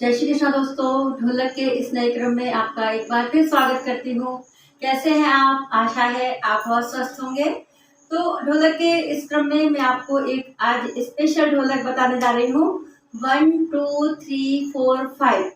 जय श्री कृष्ण दोस्तों, ढोलक के इस नए क्रम में आपका एक बार फिर स्वागत करती हूँ। कैसे हैं आप? आशा है आप बहुत स्वस्थ होंगे। तो ढोलक के इस क्रम में मैं आपको एक आज स्पेशल ढोलक बताने जा रही हूँ। 1 2 3 4 5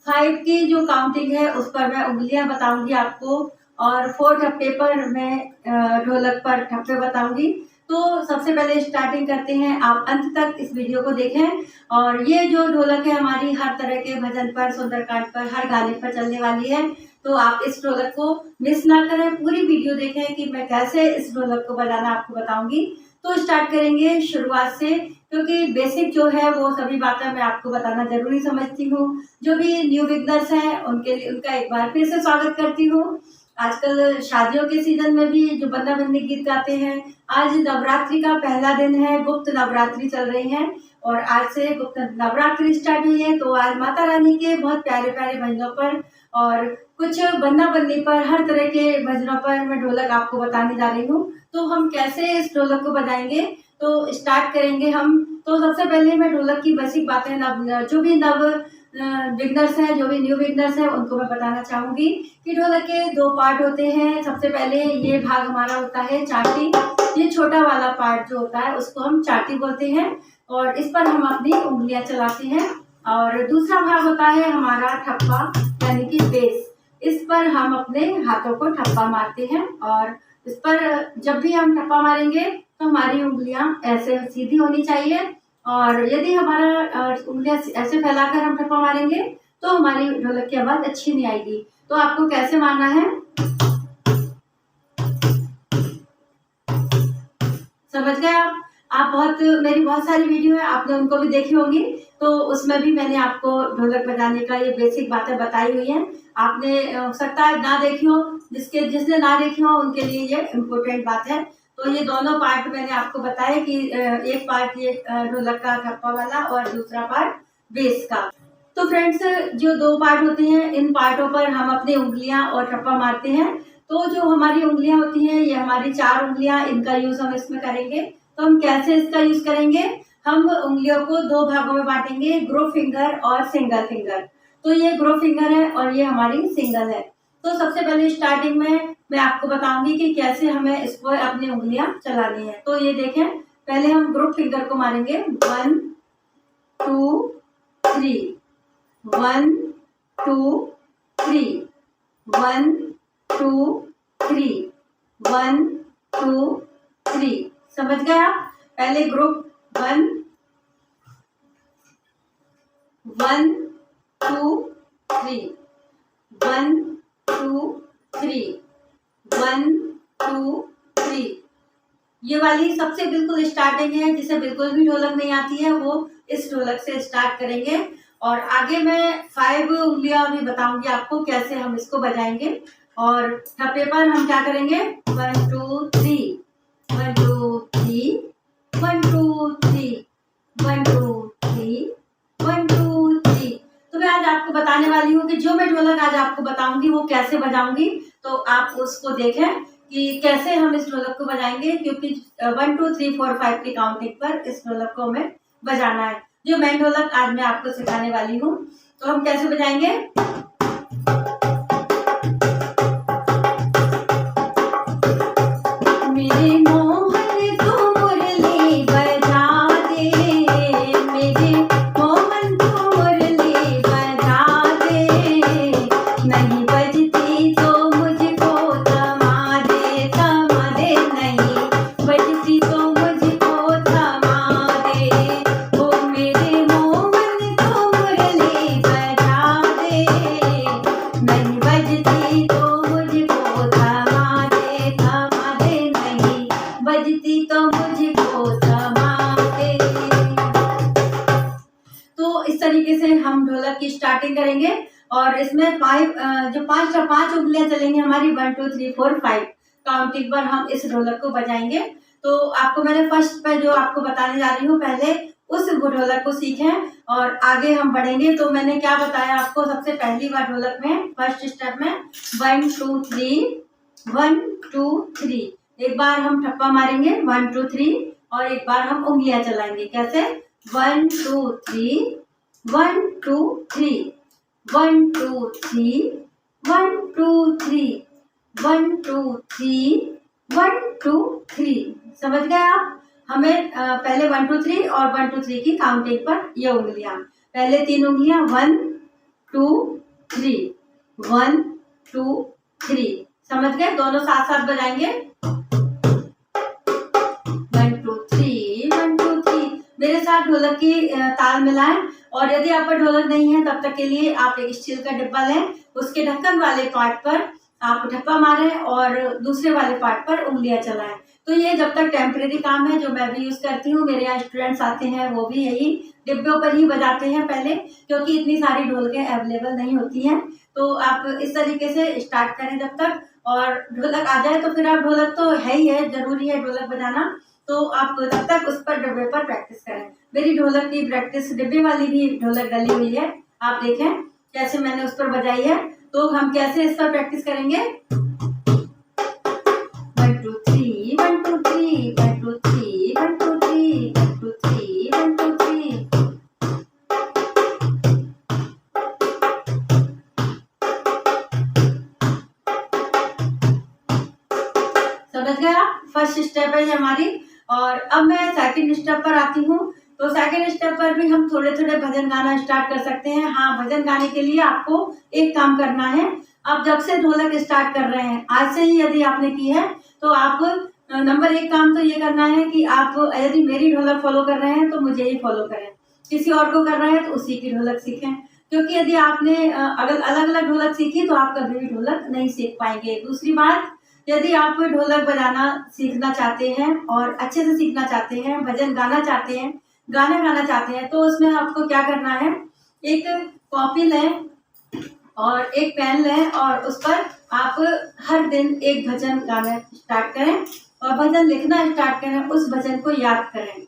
5 की जो काउंटिंग है उस पर मैं उंगलियां बताऊंगी आपको, और 4 ठप्पे पर मैं ढोलक पर ठप्पे बताऊंगी। तो सबसे पहले स्टार्टिंग करते हैं। आप अंत तक इस वीडियो को देखें। और ये जो ढोलक है हमारी हर तरह के भजन पर, सुंदरकांड पर, हर गाने पर चलने वाली है। तो आप इस ढोलक को मिस ना करें, पूरी वीडियो देखें कि मैं कैसे इस ढोलक को बजाना आपको बताऊंगी। तो स्टार्ट करेंगे शुरुआत से, क्योंकि बेसिक जो है वो सभी बातें मैं आपको बताना जरूरी समझती हूँ। जो भी न्यू बिगनर्स हैं उनके लिए उनका एक बार फिर से स्वागत करती हूँ। आजकल शादियों के सीजन में भी जो बंदा बंदी गीत गाते हैं, आज नवरात्रि का पहला दिन है, गुप्त नवरात्रि चल रही है और आज से गुप्त नवरात्रि स्टार्ट हुई है। तो आज माता रानी के बहुत प्यारे प्यारे भजनों पर और कुछ बन्ना बन्नी पर, हर तरह के भजनों पर मैं ढोलक आपको बताने जा रही हूँ। तो हम कैसे इस ढोलक को बजाएंगे, तो स्टार्ट करेंगे हम। तो सबसे पहले मैं ढोलक की बेसिक बातें जो भी नव बिगनर्स हैं, जो भी न्यू बिगनर्स हैं, उनको मैं बताना चाहूंगी कि ढोलक के 2 पार्ट होते हैं। सबसे पहले ये भाग हमारा होता है चाटी। ये छोटा वाला पार्ट जो होता है उसको हम चाटी बोलते हैं और इस पर हम अपनी उंगलियां चलाते हैं। और दूसरा भाग होता है हमारा ठप्पा, यानी कि बेस। इस पर हम अपने हाथों को ठप्पा मारते हैं और इस पर जब भी हम ठप्पा मारेंगे तो हमारी उंगलियां ऐसे सीधी होनी चाहिए। और यदि हमारा उंगलियां ऐसे फैलाकर हम ठप्पा मारेंगे तो हमारी ढोलक की आवाज अच्छी नहीं आएगी। तो आपको कैसे मारना है समझ गए आप मेरी बहुत सारी वीडियो है, आपने उनको भी देखी होंगी। तो उसमें भी मैंने आपको ढोलक बजाने का ये बेसिक बातें बताई हुई हैं। आपने हो सकता है ना देखी हो, जिसने ना देखी हो उनके लिए ये इम्पोर्टेंट बात है। तो ये दोनों पार्ट मैंने आपको बताया कि एक पार्ट ये ढोलक का ठप्पा वाला और दूसरा पार्ट बेस का। तो फ्रेंड्स, जो 2 पार्ट होते हैं, इन पार्टों पर हम अपनी उंगलियां और ठप्पा मारते हैं। तो जो हमारी उंगलियां होती हैं, ये हमारी 4 उंगलियां, इनका यूज हम इसमें करेंगे। तो हम कैसे इसका यूज करेंगे, हम उंगलियों को 2 भागों में बांटेंगे, ग्रुप फिंगर और सिंगल फिंगर। तो ये ग्रुप फिंगर है और ये हमारी सिंगल है। तो सबसे पहले स्टार्टिंग में मैं आपको बताऊंगी कि कैसे हमें इस पर अपनी उंगलियां चलानी है। तो ये देखें, पहले हम ग्रुप फिंगर को मारेंगे 1 2 3, 1 2 3, 1 2 3, 1 2 3। समझ गए आप? पहले ग्रुप 1 1 2 3, 1 2 3, 1 2 3। ये वाली सबसे बिल्कुल स्टार्टिंग है, जिसे बिल्कुल भी ढोलक नहीं आती है वो इस ढोलक से स्टार्ट करेंगे। और आगे मैं 5 उंगलियां भी बताऊंगी आपको कैसे हम इसको बजाएंगे। और ठप्पे पर हम क्या करेंगे, 1 2 3, 1 2 3, 1 2 3, 1 2 3, 1 2 3। तो मैं आज आपको बताने वाली हूँ कि जो मैं ढोलक आज आपको बताऊंगी वो कैसे बजाऊंगी। तो आप उसको देखें कि कैसे हम इस ढोलक को बजाएंगे, क्योंकि 1 2 3 4 5 की काउंटिंग पर इस ढोलक को हमें बजाना है। जो मैं ढोलक आज मैं आपको सिखाने वाली हूँ, तो हम कैसे बजाएंगे। मेरे मोहन तू मुरली बजा दे, मेरे मोहन तू मुरली बजा दे, नहीं बजती तो मुझको थमा दे, थमा दे, नहीं बजती तो मुझको थमा दे। ओ मेरे मोहन तू मुरली बजा दे, नहीं बजती तो मुझको थमा दे, थमा दे, नहीं बजती तो मुझको थमा दे। तो इस तरीके से हम ढोलक की स्टार्टिंग करेंगे और इसमें 5 उंगलियां चलेंगी हमारी, 1 2 3 4 5 काउंटिंग पर हम इस ढोलक को बजाएंगे। तो आपको मैंने फर्स्ट पे जो आपको बताने जा रही हूँ, पहले उस ढोलक को सीखें और आगे हम बढ़ेंगे। तो मैंने क्या बताया आपको, सबसे पहली बार ढोलक में फर्स्ट स्टेप में 1 2 3, 1 2 3। एक बार हम ठप्पा मारेंगे 1 2 3 और एक बार हम उंगलियां चलाएंगे। कैसे, 1 2 3, 1 2 3, 1 2 3, 1 2 3, 1 2 3, 1 2 3। समझ गए आप? हमें पहले 1 2 3 और 1 2 3 की काउंटिंग पर ये उंगलियां, पहले 3 उंगलियां 1 2 3, 1 2 3। समझ गए? दोनों साथ साथ बजाएंगे। 1 2 3, 1 2 3। मेरे साथ ढोलक की ताल मिलाएं। और यदि आप पर ढोलक नहीं है तब तक के लिए आप एक स्टील का डिब्बा लें, उसके ढक्कन वाले पार्ट पर आप ढप्पा मारें और दूसरे वाले पार्ट पर उंगलियां चलाएं। तो ये जब तक टेम्परेरी काम है, जो मैं भी यूज करती हूँ, मेरे यहाँ स्टूडेंट्स आते हैं वो भी यही डिब्बों पर ही बजाते हैं पहले, क्योंकि इतनी सारी ढोलकें अवेलेबल नहीं होती हैं। तो आप इस तरीके से स्टार्ट करें जब तक, और ढोलक आ जाए तो फिर आप, ढोलक तो है ही है, जरूरी है ढोलक बजाना, तो आप तब तक उस पर डिब्बे पर प्रैक्टिस करें। मेरी ढोलक की प्रैक्टिस डिब्बे वाली भी ढोलक डली हुई है, आप देखें कैसे मैंने उस पर बजाई है। तो हम कैसे इस पर प्रैक्टिस करेंगे? 1 2 3, 1 2 3, 1 2 3, 1 2 3, 1 2 3, 1 2 3। समझ गए आप? फर्स्ट स्टेप है ये हमारी। और अब मैं सेकंड स्टेप पर आती हूँ। तो सेकंड स्टेप पर भी हम थोड़े थोड़े भजन गाना स्टार्ट कर सकते हैं। हाँ, भजन गाने के लिए आपको एक काम करना है। आप जब से ढोलक स्टार्ट कर रहे हैं, आज से ही यदि आपने की है, तो आप नंबर 1 काम तो ये करना है कि आप यदि मेरी ढोलक फॉलो कर रहे हैं तो मुझे ही फॉलो करें। किसी और को कर रहे हैं तो उसी की ढोलक सीखें, क्योंकि यदि आपने अगर अलग अलग ढोलक सीखी तो आप कभी भी ढोलक नहीं सीख पाएंगे। दूसरी बात, यदि आप ढोलक बजाना सीखना चाहते हैं और अच्छे से सीखना चाहते हैं, भजन गाना चाहते हैं, गाना गाना चाहते हैं, तो उसमें आपको क्या करना है? एक कॉपी लें और एक पेन लें और उस पर आप हर दिन एक भजन गाना स्टार्ट करें और भजन लिखना स्टार्ट करें, उस भजन को याद करें।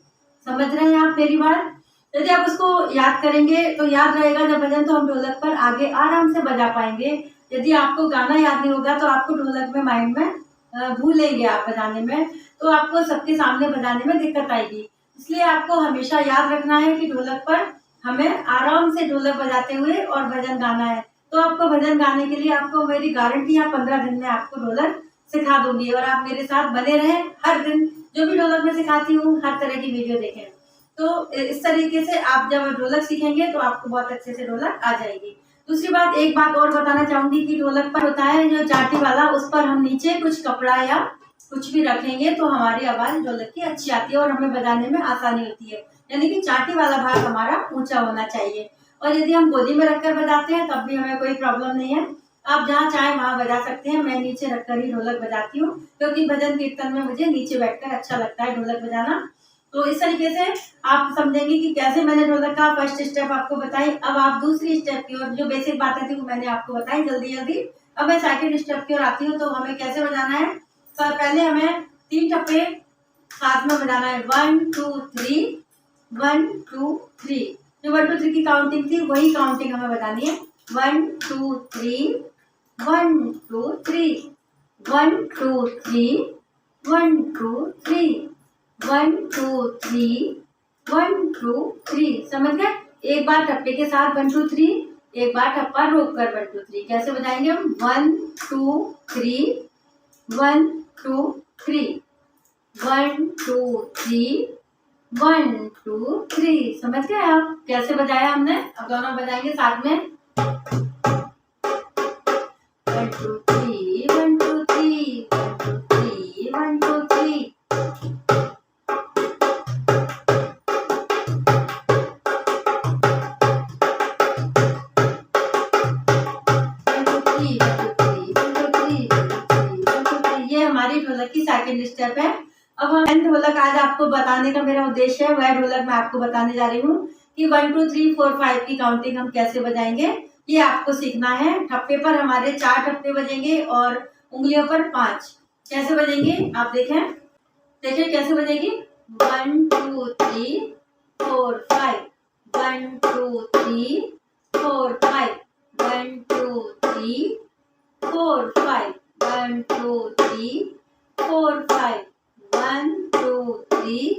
समझ रहे हैं आप मेरी बात? यदि आप उसको याद करेंगे तो याद रहेगा जब भजन, तो हम ढोलक पर आगे आराम से बजा पाएंगे। यदि आपको गाना याद नहीं होगा तो आपको ढोलक में माइंड में भूलेंगे आप बजाने में, तो आपको सबके सामने बजाने में दिक्कत आएगी। इसलिए आपको हमेशा याद रखना है कि ढोलक पर हमें आराम से ढोलक बजाते हुए और भजन गाना है। तो आपको भजन गाने के लिए आपको मेरी गारंटी है, 15 दिन में आपको ढोलक सिखा दूंगी। और आप मेरे साथ बने रहें, हर दिन जो भी ढोलक में सिखाती हूँ हर तरह की वीडियो देखें। तो इस तरीके से आप जब ढोलक सीखेंगे तो आपको बहुत अच्छे से ढोलक आ जाएगी। दूसरी बात, एक बात और बताना चाहूंगी कि ढोलक पर होता है जो चाटी वाला, उस पर हम नीचे कुछ कपड़ा या कुछ भी रखेंगे तो हमारी आवाज ढोलक की अच्छी आती है और हमें बजाने में आसानी होती है। यानी कि चाटी वाला भाग हमारा ऊंचा होना चाहिए। और यदि हम गोदी में रखकर बजाते हैं तब भी हमें कोई प्रॉब्लम नहीं है, आप जहाँ चाहे वहां बजा सकते हैं। मैं नीचे रखकर ही ढोलक बजाती हूँ, क्योंकि भजन कीर्तन में मुझे नीचे बैठकर अच्छा लगता है ढोलक बजाना। तो इस तरीके से आप समझेंगे कि कैसे मैंने ढोलक का फर्स्ट स्टेप आपको बताई। अब आप दूसरी स्टेप की ओर, जो बेसिक बातें थी वो मैंने आपको बताई जल्दी जल्दी। अब मैं सेकंड स्टेप की ओर आती हूँ। तो हमें कैसे बजाना है? तो पहले हमें 3 टप्पे साथ में बजाना है। 1 2 3, 1 2 3। जो 1 2 3 की काउंटिंग थी वही काउंटिंग हमें बतानी है। 1 2 3, 1 2 3, 1 2 3, 1 2 3, 1 2 3, 1 2 3। समझ गए? एक बार टप्पे के साथ 1 2 3, एक बार टप्पा रोक कर 1 2 3। कैसे बजाएंगे हम? 1 2 3, 1 2 3, 1 2 3, 1 2 3। समझ गए आप कैसे बजाया हमने? अब दोनों बजाएंगे साथ में। 1 2 3, 1 2 3, 1 2 3, 1 2 3। ये हमारी ढोलक की सेकंड स्टेप है। अब हम ढोलक आज आपको बताने का मेरा उद्देश्य है, वह ढोलक मैं आपको बताने जा रही हूँ कि 1 2 3 4 5 की काउंटिंग हम कैसे बजाएंगे, ये आपको सीखना है। ठप्पे पर हमारे 4 ठप्पे बजेंगे और उंगलियों पर 5। कैसे बजेंगे आप देखें, देखिए कैसे बजेगी। 1 2 3 4 5, 1 2 3 4 5, 1 2 3 4 5, 1 2 3 4 5, 1 2 3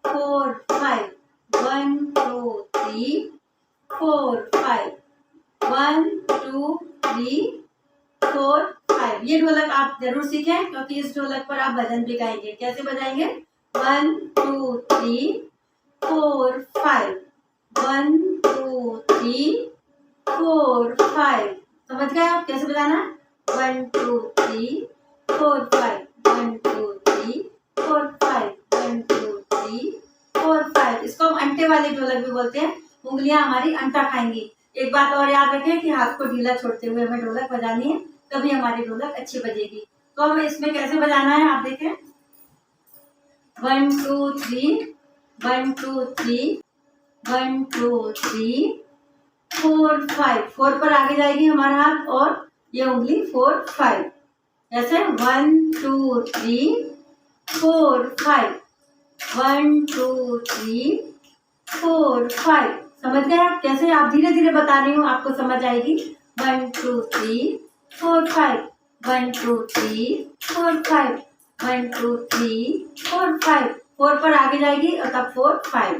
4 5, 1 2 3 4 5 1 2 3 4 5। ये ढोलक आप जरूर सीखें क्योंकि इस ढोलक पर आप भजन भी गाएंगे। कैसे बजाएंगे? 1 2 3 4 5 1 2 3 4 5। समझ गए आप कैसे बजाना? 1 2 3 4 5 1 2 3 4 5 1 2 3 4 5। इसको हम अंटे वाली ढोलक भी बोलते हैं। उंगलियां हमारी अंटा खाएंगी। एक बात और याद रखें कि हाथ को ढीला छोड़ते हुए हमें ढोलक बजानी है, तभी हमारी ढोलक अच्छी बजेगी। तो हमें इसमें कैसे बजाना है आप देखें। 1 2 3 1 2 3 1 2 3 4 5। 4 पर आगे जाएगी हमारा हाथ और ये उंगली 4 5। जैसे 1 2 3 4 5 1 2 3 4 5। समझ गए आप कैसे? आप धीरे धीरे बता रही हूँ, आपको समझ आएगी। 1 2 3 4 5 1 2 3 4 5 1 2 3 4 5। 4 पर आगे जाएगी और तब 4 5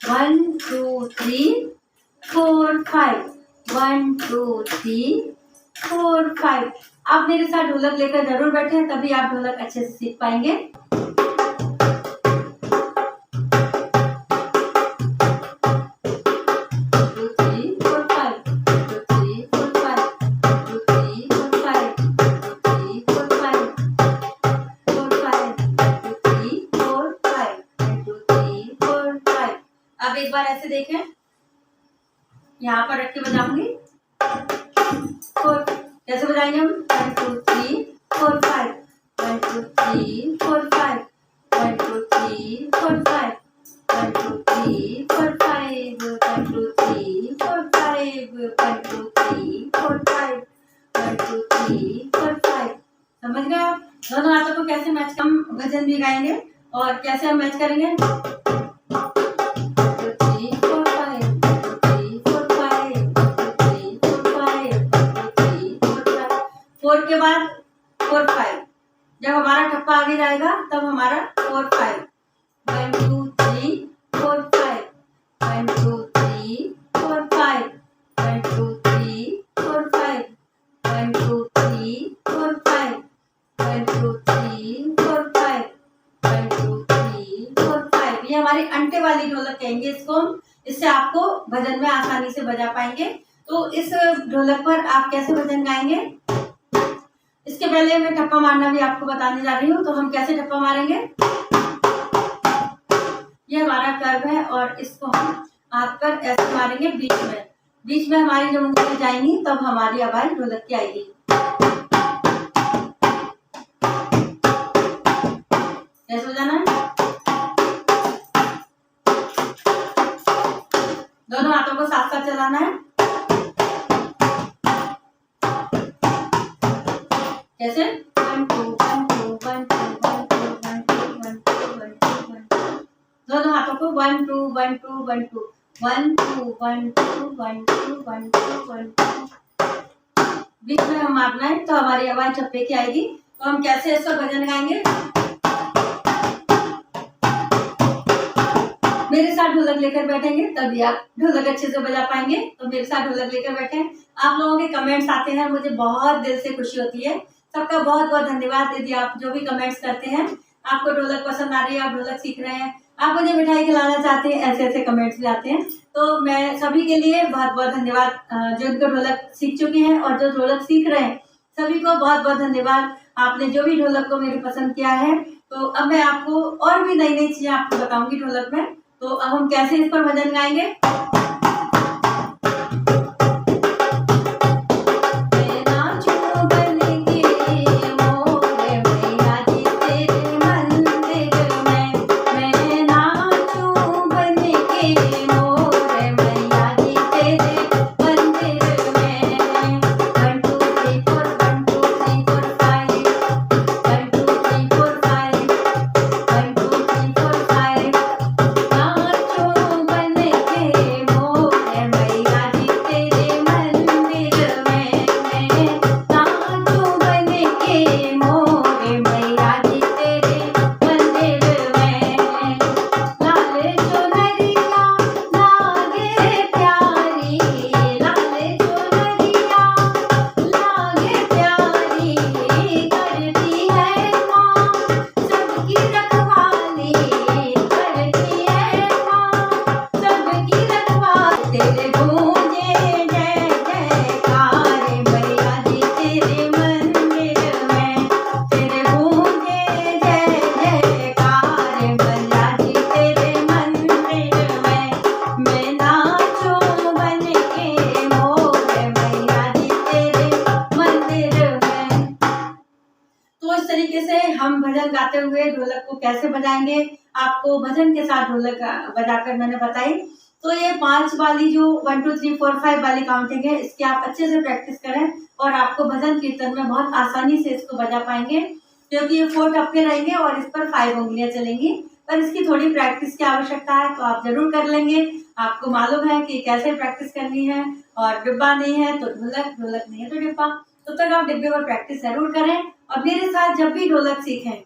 1 2 3 4 5 1 2 3 4 5। आप मेरे साथ ढोलक लेकर जरूर बैठे, तभी आप ढोलक अच्छे से सीख पाएंगे। 1 2 3 4 5 1 2 3 4 5 1 2 3 4 5 1 2 3 4 5। अब एक बार ऐसे देखें, यहाँ पर रख के बजाऊंगी। 4 कैसे बजाएंगे हम? 1 2 3 4 5 1 2 3 4 5 1 2 3 4 5 1 2 3 4 5 1 2 3 4 5 1 2 3 4 5 1 2 3 4 5। समझ गए आप? दोनों हाथों को कैसे मैच, हम भजन भी गाएंगे और कैसे हम मैच करेंगे। 4 के बाद 4 5। जब हमारा ठप्पा आगे जाएगा तब हमारा 4 5 1 2 3 4 5 1 2 3 4 5 1 2 3 4 5 1 2 3 4 5 1 2 3 4 5 1 2 3 4 5। ये हमारी अंटे वाली ढोलक कहेंगे इसको हम। इससे आपको भजन में आसानी से बजा पाएंगे। तो इस ढोलक पर आप कैसे भजन गाएंगे, इसके पहले मैं ठप्पा मारना भी आपको बताने जा रही हूँ। तो हम कैसे ठप्पा मारेंगे, ये हमारा कर्व है और इसको हम हाथ पर ऐसे मारेंगे बीच में हमारी जब उंगली जाएंगी तब हमारी आवाज ढोलक की आएगी। कैसे हो जाना है? दोनों हाथों को साथ साथ चलाना है। कैसे? 1 2 1 2 1 2 1 2 1 2 1 2 1 2 1 2। दोनों हाथों को 1 2 1 2 1 2 1 2 1 2 1 2 1 2 1 2। बीच में हम मारना है तो हमारी आवाज ठप्पे की आएगी। तो हम कैसे इसका भजन गाएंगे, मेरे साथ ढोलक लेकर बैठेंगे तभी आप ढोलक अच्छे से बजा पाएंगे। तो मेरे साथ ढोलक लेकर बैठे। आप लोगों के कमेंट्स आते हैं, मुझे बहुत दिल से खुशी होती है। सबका बहुत बहुत धन्यवाद दीदी, आप जो भी कमेंट्स करते हैं। आपको ढोलक पसंद आ रही है, आप ढोलक सीख रहे हैं, आप मुझे मिठाई खिलाना चाहते हैं, ऐसे ऐसे कमेंट्स भी आते हैं। तो मैं सभी के लिए बहुत बहुत धन्यवाद, जो इनको ढोलक सीख चुके हैं और जो ढोलक सीख रहे हैं, सभी को बहुत बहुत धन्यवाद। आपने जो भी ढोलक को मेरे पसंद किया है। तो अब मैं आपको और भी नई नई चीजें आपको बताऊंगी ढोलक में। तो अब हम कैसे इस पर भजन गाएंगे। बजाते हुए ढोलक को कैसे बजाएंगे, आपको भजन के साथ ढोलक बजाकर मैंने बताई। तो ये 5 वाली जो 1 2 3 4 5 वाली काउंटिंग है, इसकी आप अच्छे से प्रैक्टिस करें और आपको भजन कीर्तन में बहुत आसानी से इसको बजा पाएंगे, क्योंकि ये 4 टप्पे रहेंगे और इस पर 5 उंगलियां चलेंगी। पर इसकी थोड़ी प्रैक्टिस की आवश्यकता है, तो आप जरूर कर लेंगे। आपको मालूम है कि कैसे प्रैक्टिस करनी है, और डिब्बा नहीं है तो ढोलक, ढोलक नहीं है तो डिब्बा, तब तक आप डिब्बे पर प्रैक्टिस जरूर करें। और मेरे साथ जब भी ढोलक सीखें,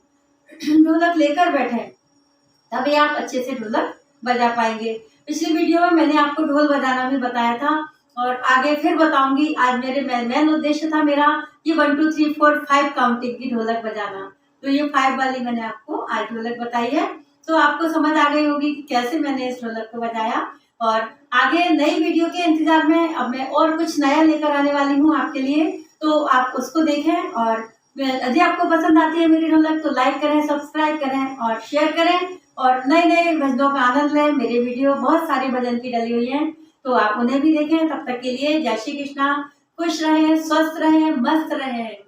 ढोलक लेकर बैठे, तभी आप अच्छे से ढोलक बजा पाएंगे। पिछली वीडियो में मैंने आपको ढोल बजाना भी बताया था, और आगे फिर बताऊंगी। आज मेरे मेन उद्देश्य था मेरा ये 1 2 3 4 5 काउंटिंग की ढोलक बजाना, तो ये 5 वाली मैंने आपको आज ढोलक बताई है। तो आपको समझ आ गई होगी कि कैसे मैंने इस ढोलक को बजाया। और आगे नई वीडियो के इंतजार में अब मैं और कुछ नया लेकर आने वाली हूँ आपके लिए, तो आप उसको देखें। और यदि आपको पसंद आती है मेरी ढोलक तो लाइक करें, सब्सक्राइब करें और शेयर करें, और नए नए भजनों का आनंद लें। मेरे वीडियो बहुत सारे भजन की डली हुई हैं, तो आप उन्हें भी देखें। तब तक के लिए जय श्री कृष्णा। खुश रहें, स्वस्थ रहें, मस्त रहें।